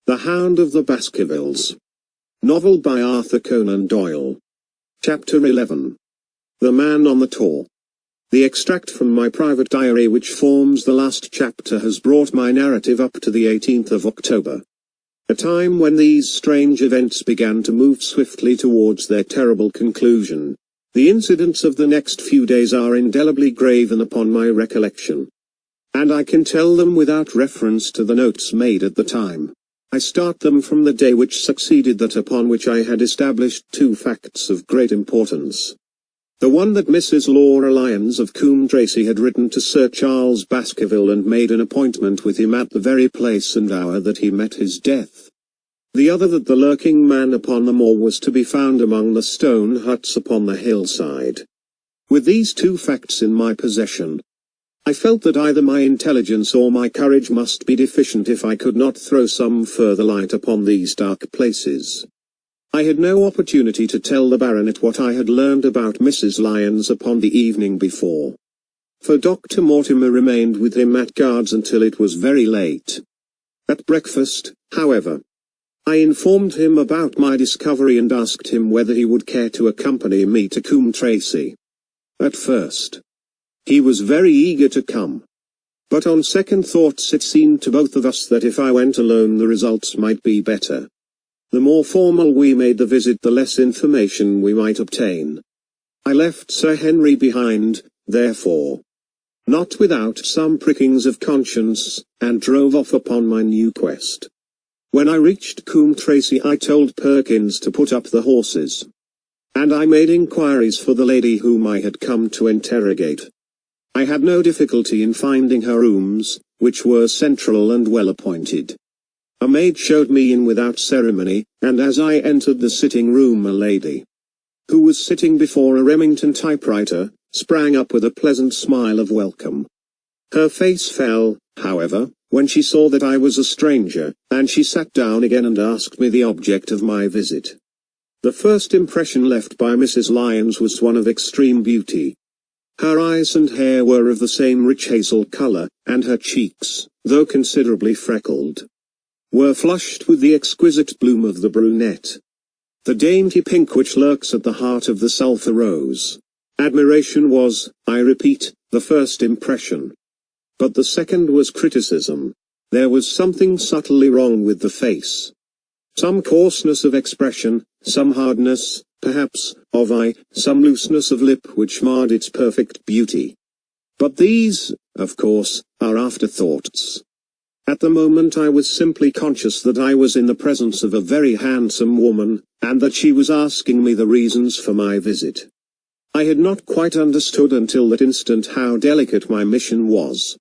The Hound of the Baskervilles. Novel by Arthur Conan Doyle. Chapter 11. The Man on the Tour. The extract from my private diary which forms the last chapter has brought my narrative up to the 18th of October. A time when these strange events began to move swiftly towards their terrible conclusion. The incidents of the next few days are indelibly graven upon my recollection. And I can tell them without reference to the notes made at the time. I start them from the day which succeeded that upon which I had established two facts of great importance. The one that Mrs. Laura Lyons of Coombe Tracey had written to Sir Charles Baskerville and made an appointment with him at the very place and hour that he met his death. The other that the lurking man upon the moor was to be found among the stone huts upon the hillside. With these two facts in my possession, I felt that either my intelligence or my courage must be deficient if I could not throw some further light upon these dark places. I had no opportunity to tell the baronet what I had learned about Mrs. Lyons upon the evening before. For Dr. Mortimer remained with him at guards until it was very late. At breakfast, however, I informed him about my discovery and asked him whether he would care to accompany me to Coombe Tracey. At first, he was very eager to come. But on second thoughts it seemed to both of us that if I went alone the results might be better. The more formal we made the visit the less information we might obtain. I left Sir Henry behind, therefore, not without some prickings of conscience, and drove off upon my new quest. When I reached Coombe Tracey I told Perkins to put up the horses. And I made inquiries for the lady whom I had come to interrogate. I had no difficulty in finding her rooms, which were central and well appointed. A maid showed me in without ceremony, and as I entered the sitting room a lady, who was sitting before a Remington typewriter, sprang up with a pleasant smile of welcome. Her face fell, however, when she saw that I was a stranger, and she sat down again and asked me the object of my visit. The first impression left by Mrs. Lyons was one of extreme beauty. Her eyes and hair were of the same rich hazel color, and her cheeks, though considerably freckled, were flushed with the exquisite bloom of the brunette. The dainty pink which lurks at the heart of the sulphur rose. Admiration was, I repeat, the first impression. But the second was criticism. There was something subtly wrong with the face. Some coarseness of expression, some hardness, perhaps, of eye, some looseness of lip which marred its perfect beauty. But these, of course, are afterthoughts. At the moment I was simply conscious that I was in the presence of a very handsome woman, and that she was asking me the reasons for my visit. I had not quite understood until that instant how delicate my mission was.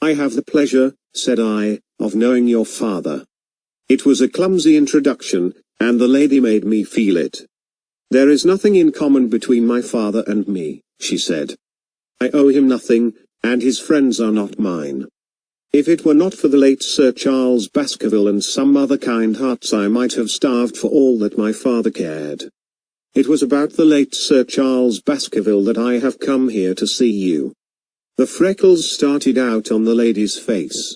"I have the pleasure," said I, "of knowing your father." It was a clumsy introduction, and the lady made me feel it. "There is nothing in common between my father and me," she said. "I owe him nothing, and his friends are not mine. If it were not for the late Sir Charles Baskerville and some other kind hearts I might have starved for all that my father cared. It was about the late Sir Charles Baskerville that I have come here to see you." The freckles started out on the lady's face.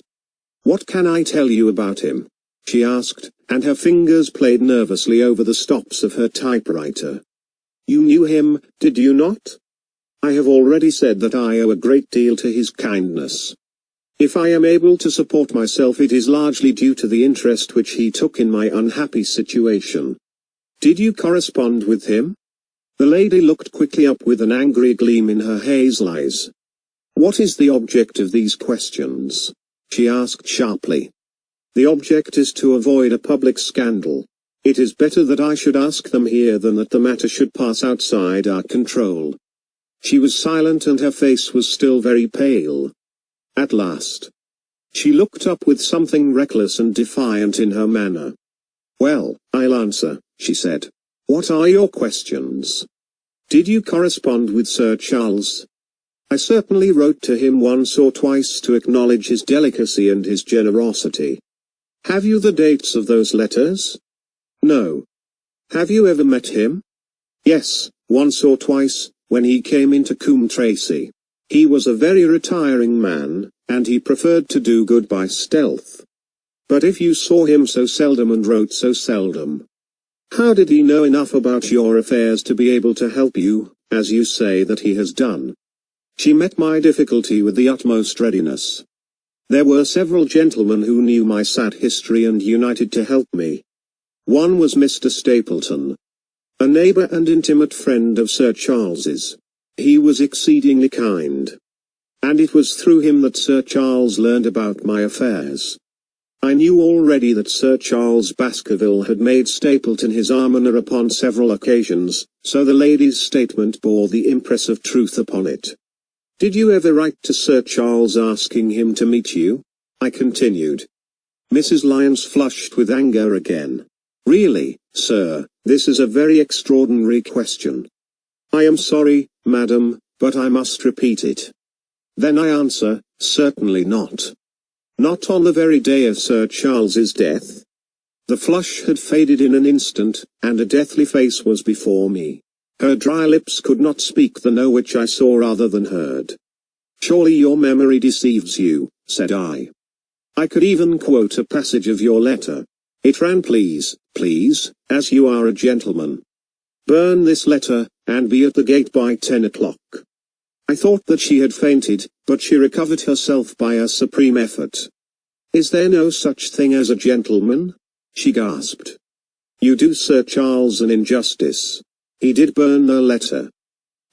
"What can I tell you about him?" she asked, and her fingers played nervously over the stops of her typewriter. "You knew him, did you not?" "I have already said that I owe a great deal to his kindness. If I am able to support myself it is largely due to the interest which he took in my unhappy situation." "Did you correspond with him?" The lady looked quickly up with an angry gleam in her hazel eyes. "What is the object of these questions?" she asked sharply. "The object is to avoid a public scandal. It is better that I should ask them here than that the matter should pass outside our control." She was silent and her face was still very pale. At last, she looked up with something reckless and defiant in her manner. "Well, I'll answer," she said. "What are your questions? Did you correspond with Sir Charles?" "I certainly wrote to him once or twice to acknowledge his delicacy and his generosity." "Have you the dates of those letters?" "No." "Have you ever met him?" "Yes, once or twice, when he came into Coombe Tracey. He was a very retiring man, and he preferred to do good by stealth. But if you saw him so seldom and wrote so seldom, how did he know enough about your affairs to be able to help you, as you say that he has done? She met my difficulty with the utmost readiness. There were several gentlemen who knew my sad history and united to help me. One was Mr. Stapleton, a neighbor and intimate friend of Sir Charles's. He was exceedingly kind, and it was through him that Sir Charles learned about my affairs. I knew already that Sir Charles Baskerville had made Stapleton his almoner upon several occasions, so the lady's statement bore the impress of truth upon it. Did you ever write to Sir Charles asking him to meet you? I continued. Mrs. Lyons flushed with anger again. Really, sir, this is a very extraordinary question. I am sorry, madam, but I must repeat it. Then I answer, certainly not. Not on the very day of Sir Charles's death. The flush had faded in an instant, and a deathly face was before me. Her dry lips could not speak the no which I saw rather than heard. Surely your memory deceives you, said I. I could even quote a passage of your letter. It ran, please, as you are a gentleman, burn this letter, and be at the gate by 10 o'clock. I thought that she had fainted, but she recovered herself by a supreme effort. Is there no such thing as a gentleman? She gasped. You do Sir Charles an injustice. He did burn the letter.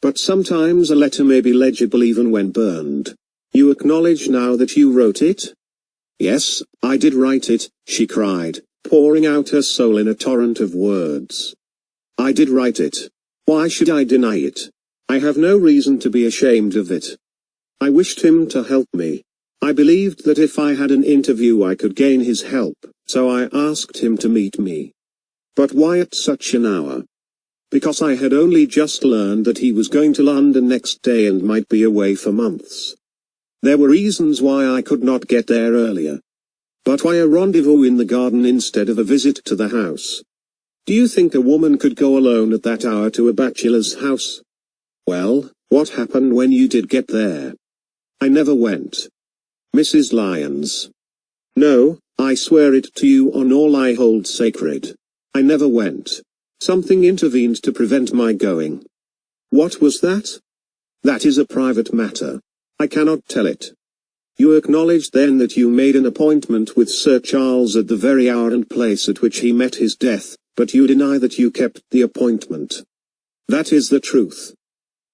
But sometimes a letter may be legible even when burned. You acknowledge now that you wrote it? Yes, I did write it, she cried, pouring out her soul in a torrent of words. I did write it. Why should I deny it? I have no reason to be ashamed of it. I wished him to help me. I believed that if I had an interview I could gain his help, so I asked him to meet me. But why at such an hour? Because I had only just learned that he was going to London next day and might be away for months. There were reasons why I could not get there earlier. But why a rendezvous in the garden instead of a visit to the house? Do you think a woman could go alone at that hour to a bachelor's house? Well, what happened when you did get there? I never went. Mrs. Lyons. No, I swear it to you on all I hold sacred. I never went. Something intervened to prevent my going. What was that? That is a private matter. I cannot tell it. You acknowledged then that you made an appointment with Sir Charles at the very hour and place at which he met his death, but you deny that you kept the appointment. That is the truth.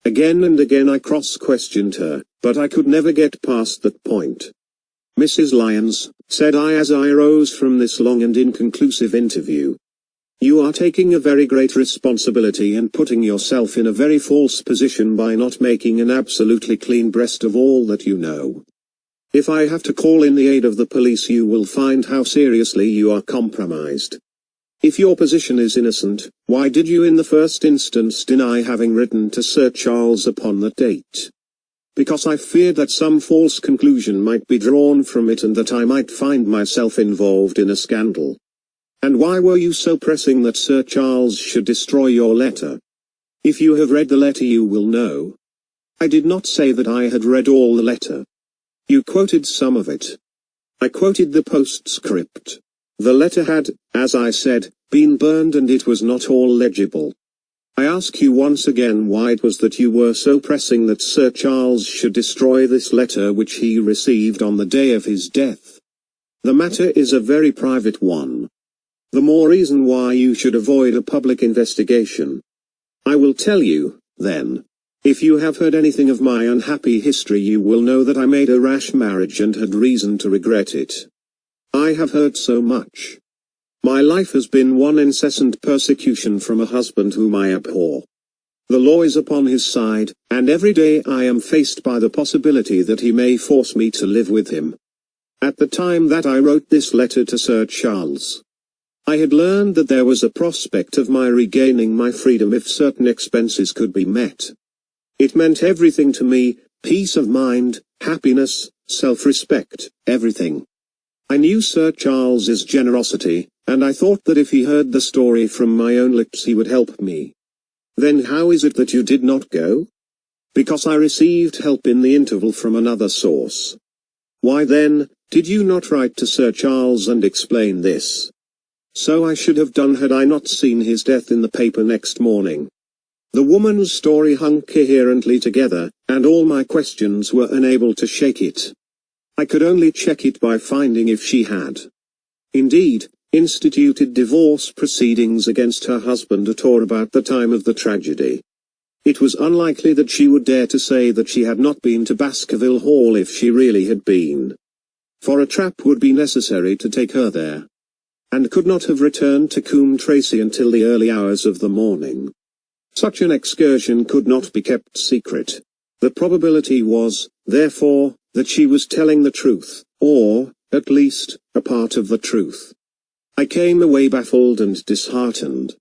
Again and again I cross-questioned her, but I could never get past that point. Mrs. Lyons, said I as I rose from this long and inconclusive interview, you are taking a very great responsibility and putting yourself in a very false position by not making an absolutely clean breast of all that you know. If I have to call in the aid of the police you will find how seriously you are compromised. If your position is innocent, why did you in the first instance deny having written to Sir Charles upon that date? Because I feared that some false conclusion might be drawn from it and that I might find myself involved in a scandal. And why were you so pressing that Sir Charles should destroy your letter? If you have read the letter you will know. I did not say that I had read all the letter. You quoted some of it. I quoted the postscript. The letter had, as I said, been burned and it was not all legible. I ask you once again why it was that you were so pressing that Sir Charles should destroy this letter which he received on the day of his death. The matter is a very private one. The more reason why you should avoid a public investigation. I will tell you, then. If you have heard anything of my unhappy history you will know that I made a rash marriage and had reason to regret it. I have heard so much. My life has been one incessant persecution from a husband whom I abhor. The law is upon his side, and every day I am faced by the possibility that he may force me to live with him. At the time that I wrote this letter to Sir Charles, I had learned that there was a prospect of my regaining my freedom if certain expenses could be met. It meant everything to me, peace of mind, happiness, self-respect, everything. I knew Sir Charles's generosity, and I thought that if he heard the story from my own lips he would help me. Then how is it that you did not go? Because I received help in the interval from another source. Why then, Did you not write to Sir Charles and explain this? So I should have done had I not seen his death in the paper next morning. The woman's story hung coherently together, and all my questions were unable to shake it. I could only check it by finding if she had, indeed, instituted divorce proceedings against her husband at or about the time of the tragedy. It was unlikely that she would dare to say that she had not been to Baskerville Hall if she really had been. For a trap would be necessary to take her there, and could not have returned to Coombe Tracey until the early hours of the morning. Such an excursion could not be kept secret. The probability was, therefore, that she was telling the truth, or, at least, a part of the truth. I came away baffled and disheartened.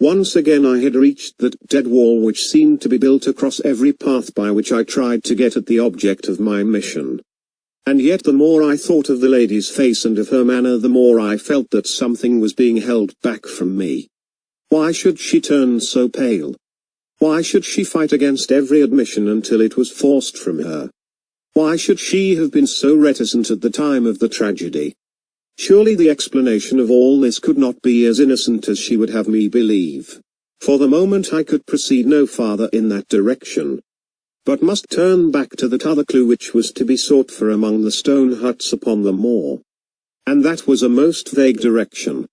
Once again I had reached that dead wall which seemed to be built across every path by which I tried to get at the object of my mission. And yet the more I thought of the lady's face and of her manner, the more I felt that something was being held back from me. Why should she turn so pale? Why should she fight against every admission until it was forced from her? Why should she have been so reticent at the time of the tragedy? Surely the explanation of all this could not be as innocent as she would have me believe. For the moment I could proceed no farther in that direction, but must turn back to that other clue which was to be sought for among the stone huts upon the moor. And that was a most vague direction.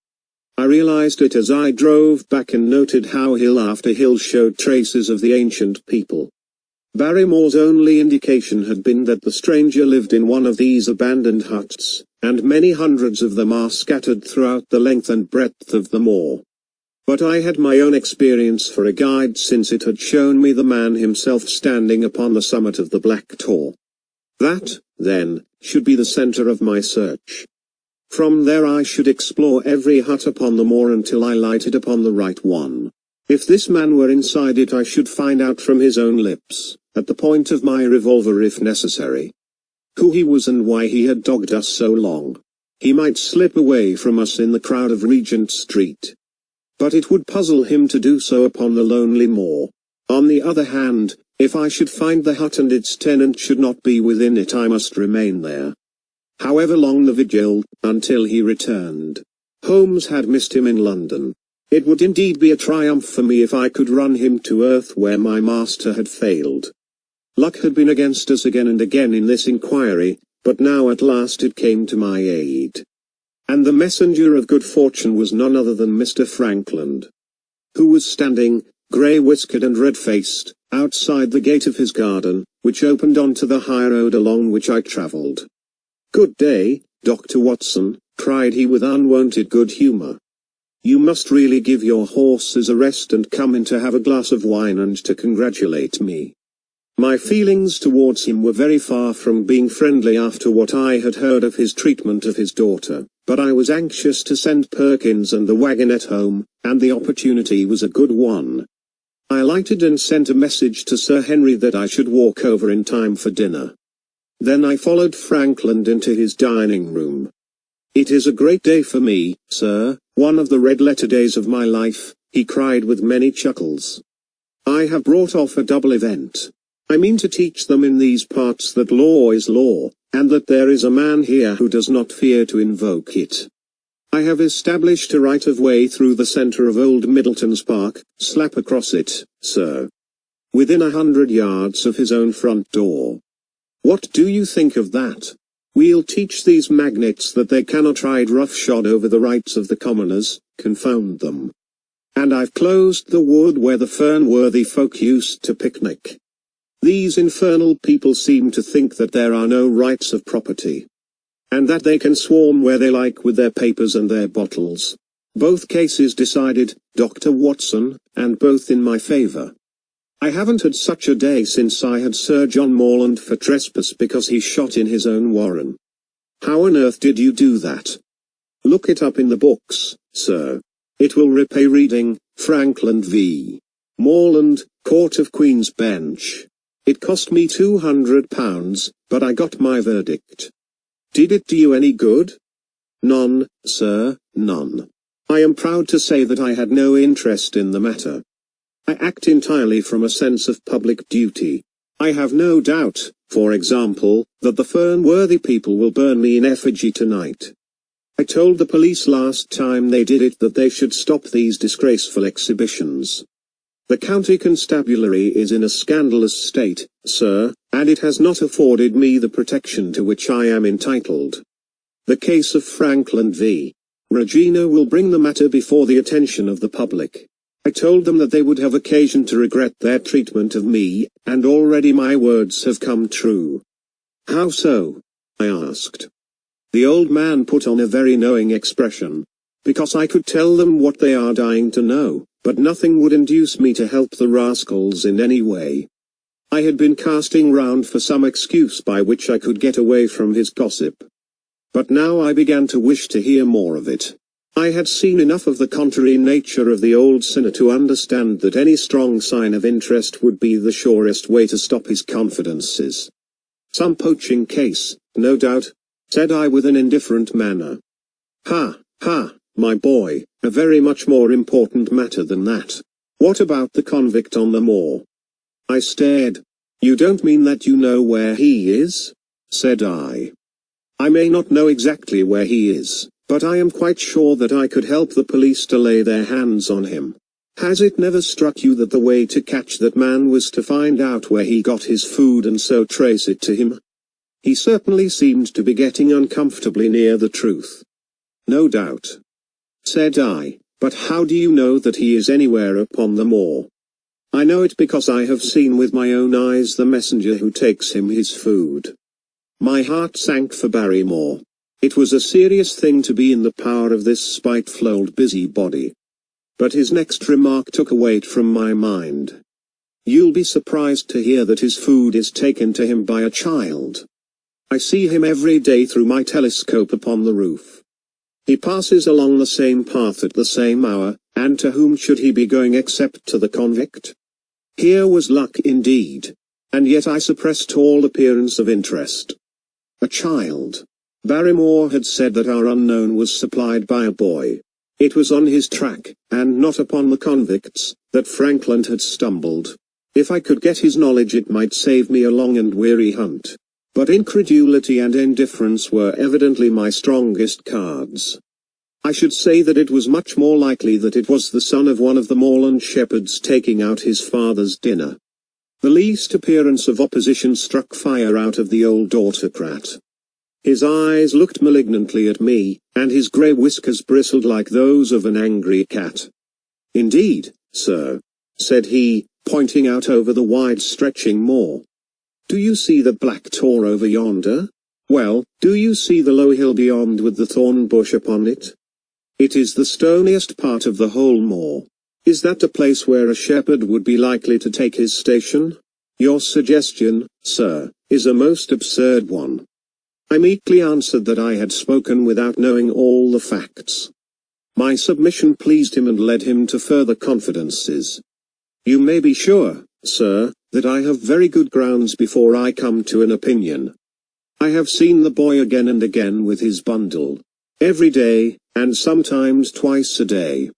I realized it as I drove back and noted how hill after hill showed traces of the ancient people. Barrymore's only indication had been that the stranger lived in one of these abandoned huts, and many hundreds of them are scattered throughout the length and breadth of the moor. But I had my own experience for a guide, since it had shown me the man himself standing upon the summit of the Black Tor. That, then, should be the center of my search. From there I should explore every hut upon the moor until I lighted upon the right one. If this man were inside it, I should find out from his own lips, at the point of my revolver if necessary, who he was and why he had dogged us so long. He might slip away from us in the crowd of Regent Street, but it would puzzle him to do so upon the lonely moor. On the other hand, if I should find the hut and its tenant should not be within it, I must remain there, however long the vigil, until he returned. Holmes had missed him in London. It would indeed be a triumph for me if I could run him to earth where my master had failed. Luck had been against us again and again in this inquiry, but now at last it came to my aid. And the messenger of good fortune was none other than Mr. Frankland, who was standing, grey-whiskered and red-faced, outside the gate of his garden, which opened onto the high road along which I travelled. "Good day, Dr. Watson," cried he with unwonted good humour. "You must really give your horses a rest and come in to have a glass of wine and to congratulate me." My feelings towards him were very far from being friendly after what I had heard of his treatment of his daughter, but I was anxious to send Perkins and the wagonette home, and the opportunity was a good one. I lighted and sent a message to Sir Henry that I should walk over in time for dinner. Then I followed Frankland into his dining room. "It is a great day for me, sir, one of the red-letter days of my life," he cried with many chuckles. "I have brought off a double event. I mean to teach them in these parts that law is law, and that there is a man here who does not fear to invoke it. I have established a right-of-way through the centre of Old Middleton's Park, slap across it, sir, within 100 yards of his own front door. What do you think of that? We'll teach these magnates that they cannot ride roughshod over the rights of the commoners, confound them. And I've closed the wood where the fern-worthy folk used to picnic. These infernal people seem to think that there are no rights of property, and that they can swarm where they like with their papers and their bottles. Both cases decided, Dr. Watson, and both in my favour. I haven't had such a day since I had Sir John Morland for trespass because he shot in his own warren. How on earth did you do that? Look it up in the books, sir. It will repay reading, Frankland v. Morland, Court of Queen's Bench. It cost me £200, but I got my verdict. Did it do you any good? None, sir, none. I am proud to say that I had no interest in the matter. I act entirely from a sense of public duty. I have no doubt, For example, that the Fernworthy people will burn me in effigy tonight. I told the police last time they did it that they should stop these disgraceful exhibitions. The county constabulary is in a scandalous state, sir, and it has not afforded me the protection to which I am entitled. The case of Franklin v. Regina will bring the matter before the attention of the public. I told them that they would have occasion to regret their treatment of me, and already my words have come true. How so? I asked. The old man put on a very knowing expression. Because I could tell them what they are dying to know, but nothing would induce me to help the rascals in any way. I had been casting round for some excuse by which I could get away from his gossip. But now I began to wish to hear more of it. I had seen enough of the contrary nature of the old sinner to understand that any strong sign of interest would be the surest way to stop his confidences. Some poaching case, no doubt, said I with an indifferent manner. Ha, ha, my boy, a very much more important matter than that. What about the convict on the moor? I stared. You don't mean that you know where he is? Said I. I may not know exactly where he is, but I am quite sure that I could help the police to lay their hands on him. Has it never struck you that the way to catch that man was to find out where he got his food and so trace it to him? He certainly seemed to be getting uncomfortably near the truth. No doubt. Said I, but how do you know that he is anywhere upon the moor? I know it because I have seen with my own eyes the messenger who takes him his food. My heart sank for Barrymore. It was a serious thing to be in the power of this spiteful old busybody. But his next remark took a weight from my mind. You'll be surprised to hear that his food is taken to him by a child. I see him every day through my telescope upon the roof. He passes along the same path at the same hour, and to whom should he be going except to the convict? Here was luck indeed. And yet I suppressed all appearance of interest. A child. Barrymore had said that our unknown was supplied by a boy. It was on his track, and not upon the convict's, that Franklin had stumbled. If I could get his knowledge it might save me a long and weary hunt. But incredulity and indifference were evidently my strongest cards. I should say that it was much more likely that it was the son of one of the moorland shepherds taking out his father's dinner. The least appearance of opposition struck fire out of the old autocrat. His eyes looked malignantly at me, and his grey whiskers bristled like those of an angry cat. Indeed, sir, said he, pointing out over the wide-stretching moor. Do you see the black tor over yonder? Well, do you see the low hill beyond with the thorn bush upon it? It is the stoniest part of the whole moor. Is that a place where a shepherd would be likely to take his station? Your suggestion, sir, is a most absurd one. I meekly answered that I had spoken without knowing all the facts. My submission pleased him and led him to further confidences. You may be sure, sir, that I have very good grounds before I come to an opinion. I have seen the boy again and again with his bundle. Every day, and sometimes twice a day.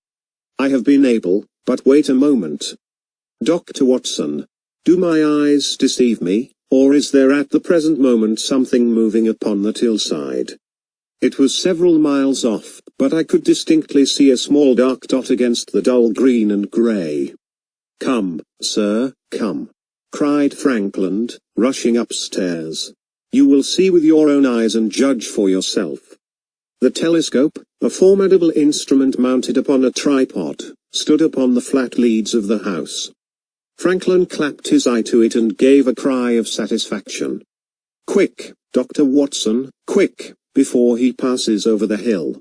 I have been able, but wait a moment. Dr. Watson, do my eyes deceive me, or is there at the present moment something moving upon that hillside? It was several miles off, but I could distinctly see a small dark dot against the dull green and grey. Come, sir, come, cried Franklin, rushing upstairs. You will see with your own eyes and judge for yourself. The telescope, a formidable instrument mounted upon a tripod, stood upon the flat leads of the house. Franklin clapped his eye to it and gave a cry of satisfaction. Quick, Dr. Watson, quick, before he passes over the hill.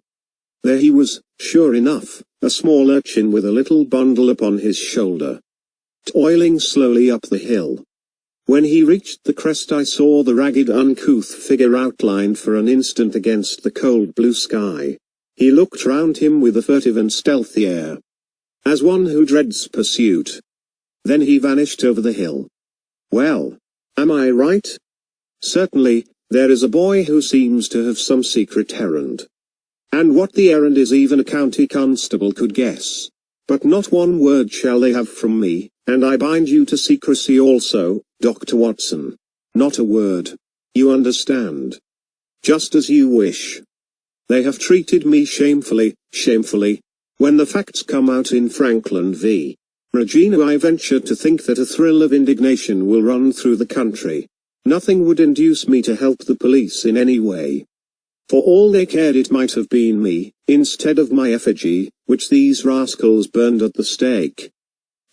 There he was, sure enough, a small urchin with a little bundle upon his shoulder, toiling slowly up the hill. When he reached the crest I saw the ragged uncouth figure outlined for an instant against the cold blue sky. He looked round him with a furtive and stealthy air, as one who dreads pursuit. Then he vanished over the hill. Well, am I right? Certainly, there is a boy who seems to have some secret errand. And what the errand is even a county constable could guess. But not one word shall they have from me, and I bind you to secrecy also, Dr. Watson. Not a word. You understand? Just as you wish. They have treated me shamefully, shamefully. When the facts come out in Franklin v. Regina, I venture to think that a thrill of indignation will run through the country. Nothing would induce me to help the police in any way. For all they cared, it might have been me, instead of my effigy, which these rascals burned at the stake.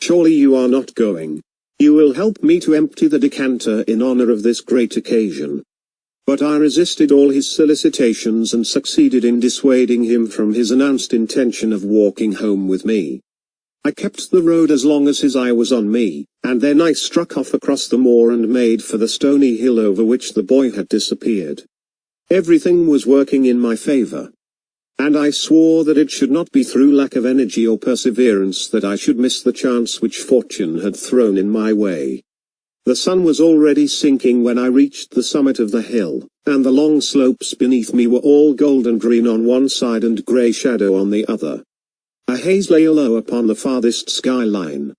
Surely you are not going. You will help me to empty the decanter in honor of this great occasion. But I resisted all his solicitations and succeeded in dissuading him from his announced intention of walking home with me. I kept the road as long as his eye was on me, and then I struck off across the moor and made for the stony hill over which the boy had disappeared. Everything was working in my favor. And I swore that it should not be through lack of energy or perseverance that I should miss the chance which fortune had thrown in my way. The sun was already sinking when I reached the summit of the hill, and the long slopes beneath me were all golden green on one side and grey shadow on the other. A haze lay low upon the farthest skyline,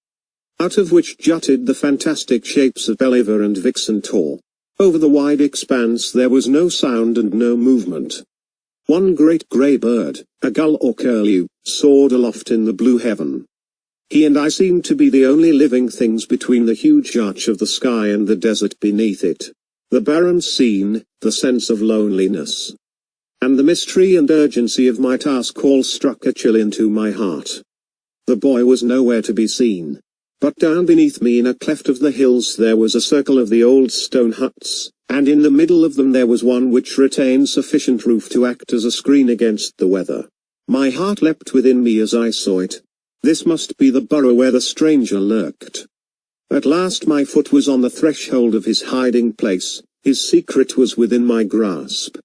out of which jutted the fantastic shapes of Believer and Vixen Tor. Over the wide expanse there was no sound and no movement. One great grey bird, a gull or curlew, soared aloft in the blue heaven. He and I seemed to be the only living things between the huge arch of the sky and the desert beneath it. The barren scene, the sense of loneliness, and the mystery and urgency of my task all struck a chill into my heart. The boy was nowhere to be seen. But down beneath me in a cleft of the hills there was a circle of the old stone huts, and in the middle of them there was one which retained sufficient roof to act as a screen against the weather. My heart leapt within me as I saw it. This must be the burrow where the stranger lurked. At last my foot was on the threshold of his hiding place. His secret was within my grasp.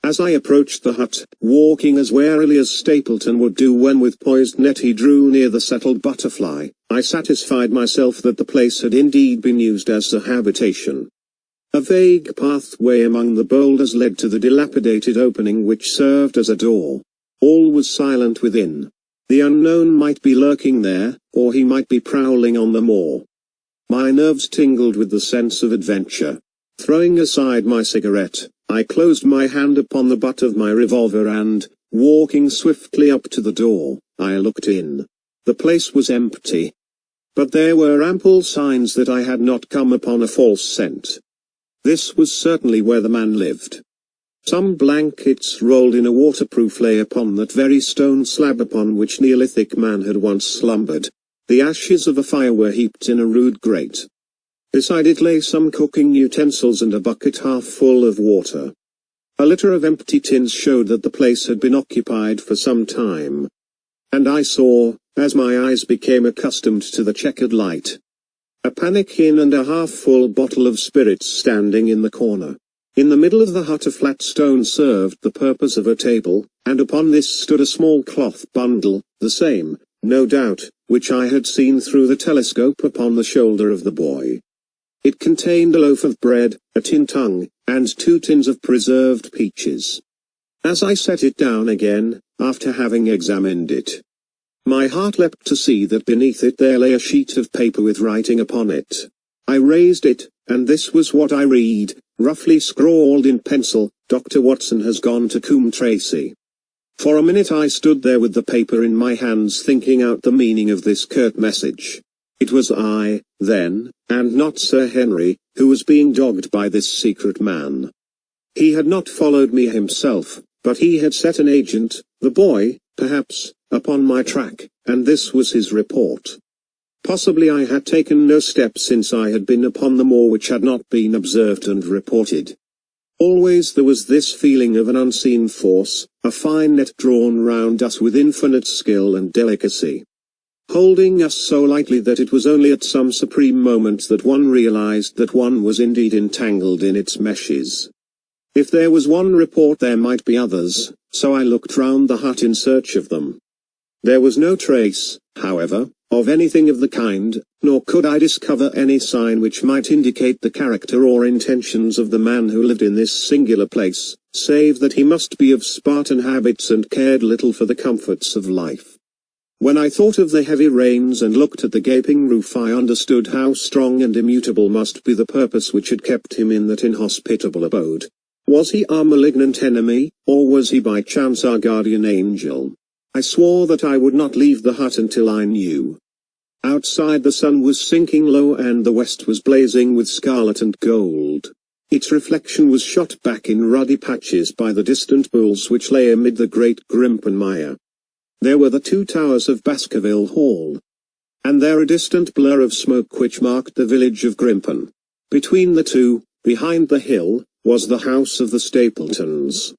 As I approached the hut, walking as warily as Stapleton would do when with poised net he drew near the settled butterfly, I satisfied myself that the place had indeed been used as a habitation. A vague pathway among the boulders led to the dilapidated opening which served as a door. All was silent within. The unknown might be lurking there, or he might be prowling on the moor. My nerves tingled with the sense of adventure. Throwing aside my cigarette, I closed my hand upon the butt of my revolver and, walking swiftly up to the door, I looked in. The place was empty. But there were ample signs that I had not come upon a false scent. This was certainly where the man lived. Some blankets rolled in a waterproof lay upon that very stone slab upon which Neolithic man had once slumbered. The ashes of a fire were heaped in a rude grate. Beside it lay some cooking utensils and a bucket half full of water. A litter of empty tins showed that the place had been occupied for some time. And I saw, as my eyes became accustomed to the checkered light, a pannikin and a half-full bottle of spirits standing in the corner. In the middle of the hut a flat stone served the purpose of a table, and upon this stood a small cloth bundle, the same, no doubt, which I had seen through the telescope upon the shoulder of the boy. It contained a loaf of bread, a tin tongue, and 2 tins of preserved peaches. As I set it down again, after having examined it, my heart leapt to see that beneath it there lay a sheet of paper with writing upon it. I raised it, and this was what I read, roughly scrawled in pencil: Dr. Watson has gone to Coombe Tracy. For a minute I stood there with the paper in my hands thinking out the meaning of this curt message. It was I, then, and not Sir Henry, who was being dogged by this secret man. He had not followed me himself, but he had set an agent, the boy, perhaps, upon my track, and this was his report. Possibly I had taken no steps since I had been upon the moor which had not been observed and reported. Always there was this feeling of an unseen force, a fine net drawn round us with infinite skill and delicacy, holding us so lightly that it was only at some supreme moment that one realized that one was indeed entangled in its meshes. If there was one report there might be others, so I looked round the hut in search of them. There was no trace, however, of anything of the kind, nor could I discover any sign which might indicate the character or intentions of the man who lived in this singular place, save that he must be of Spartan habits and cared little for the comforts of life. When I thought of the heavy rains and looked at the gaping roof, I understood how strong and immutable must be the purpose which had kept him in that inhospitable abode. Was he our malignant enemy, or was he by chance our guardian angel? I swore that I would not leave the hut until I knew. Outside the sun was sinking low and the west was blazing with scarlet and gold. Its reflection was shot back in ruddy patches by the distant bulls which lay amid the great Grimpen mire. There were the 2 towers of Baskerville Hall, and there a distant blur of smoke which marked the village of Grimpen. Between the two, behind the hill, was the house of the Stapletons.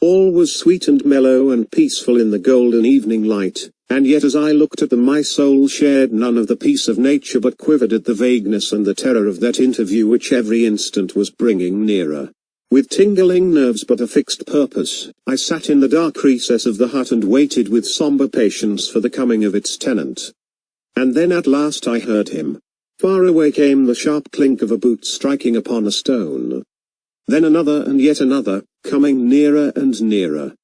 All was sweet and mellow and peaceful in the golden evening light, and yet as I looked at them my soul shared none of the peace of nature but quivered at the vagueness and the terror of that interview which every instant was bringing nearer. With tingling nerves but a fixed purpose, I sat in the dark recess of the hut and waited with somber patience for the coming of its tenant. And then at last I heard him. Far away came the sharp clink of a boot striking upon a stone. Then another and yet another, coming nearer and nearer.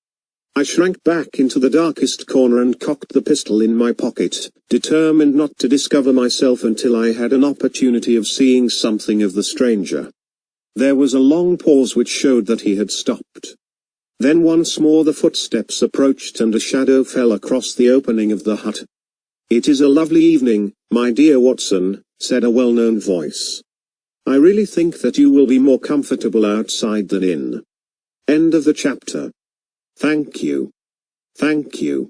I shrank back into the darkest corner and cocked the pistol in my pocket, determined not to discover myself until I had an opportunity of seeing something of the stranger. There was a long pause which showed that he had stopped. Then once more the footsteps approached and a shadow fell across the opening of the hut. "It is a lovely evening, my dear Watson," said a well-known voice. "I really think that you will be more comfortable outside than in." End of the chapter. Thank you. Thank you.